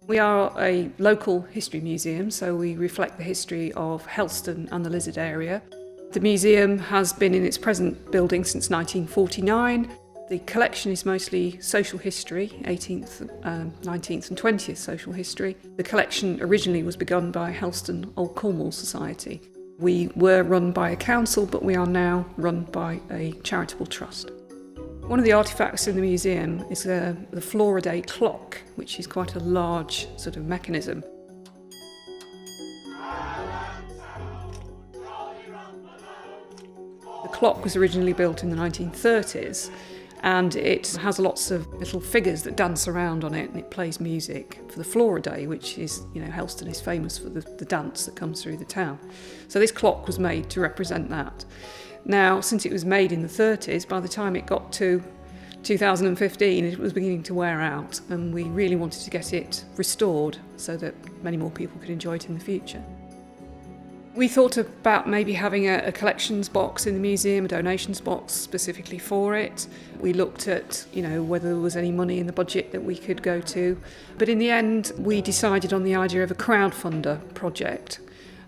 We are a local history museum, so we reflect the history of Helston and the Lizard area. The museum has been in its present building since 1949. The collection is mostly social history, 18th, 19th and 20th social history. The collection originally was begun by Helston Old Cornwall Society. We were run by a council, but we are now run by a charitable trust. One of the artefacts in the museum is the Flora Day clock, which is quite a large sort of mechanism. The clock was originally built in the 1930s, and it has lots of little figures that dance around on it, and it plays music for the Flora Day, which is, Helston is famous for the dance that comes through the town. So this clock was made to represent that. Now, since it was made in the 30s, by the time it got to 2015, it was beginning to wear out, and we really wanted to get it restored so that many more people could enjoy it in the future. We thought about maybe having a collections box in the museum, a donations box specifically for it. We looked at, whether there was any money in the budget that we could go to. But in the end, we decided on the idea of a crowdfunder project.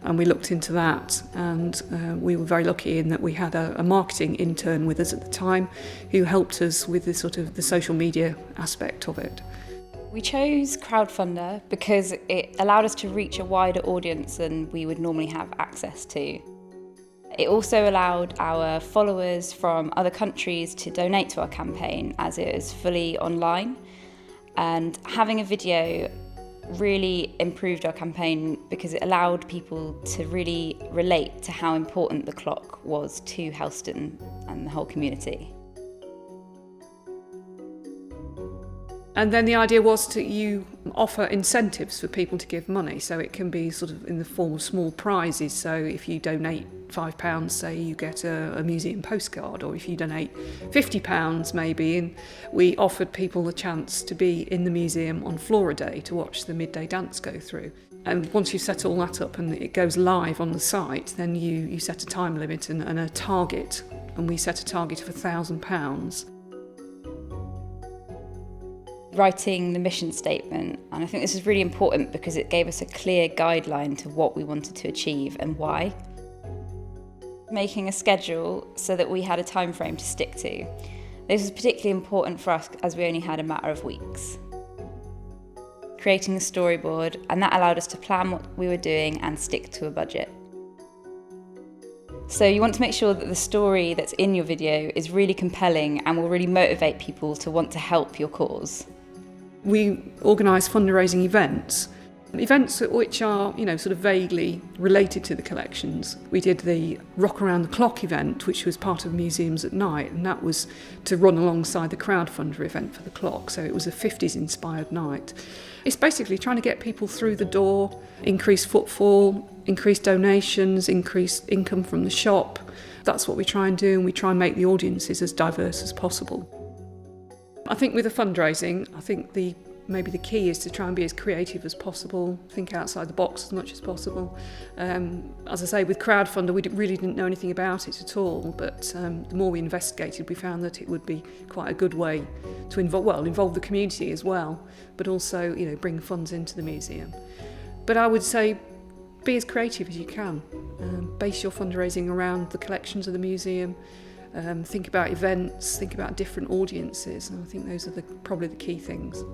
And we looked into that, and we were very lucky in that we had a marketing intern with us at the time who helped us with the social media aspect of it. We chose crowdfunder because it allowed us to reach a wider audience than we would normally have access to. It also allowed our followers from other countries to donate to our campaign, as it is fully online. And having a video really improved our campaign because it allowed people to really relate to how important the clock was to Helston and the whole community. And then the idea was you offer incentives for people to give money, so it can be sort of in the form of small prizes. So if you donate £5, say, you get a museum postcard, or if you donate £50 maybe, and we offered people the chance to be in the museum on Flora Day to watch the midday dance go through. And once you set all that up and it goes live on the site, then you set a time limit and a target, and we set a target of £1,000. Writing the mission statement, and I think this is really important because it gave us a clear guideline to what we wanted to achieve and why. Making a schedule so that we had a time frame to stick to. This was particularly important for us as we only had a matter of weeks. Creating a storyboard, and that allowed us to plan what we were doing and stick to a budget. So you want to make sure that the story that's in your video is really compelling and will really motivate people to want to help your cause. We organise fundraising events which are, sort of vaguely related to the collections. We did the Rock Around the Clock event, which was part of Museums at Night, and that was to run alongside the crowdfunder event for the clock, so it was a 50s inspired night. It's basically trying to get people through the door, increase footfall, increase donations, increase income from the shop. That's what we try and do, and we try and make the audiences as diverse as possible. I think with the fundraising, maybe the key is to try and be as creative as possible, think outside the box as much as possible. As I say, with crowdfunder, we really didn't know anything about it at all, but the more we investigated, we found that it would be quite a good way to involve the community as well, but also, bring funds into the museum. But I would say, be as creative as you can. Base your fundraising around the collections of the museum. Think about events, think about different audiences, and I think those are probably the key things.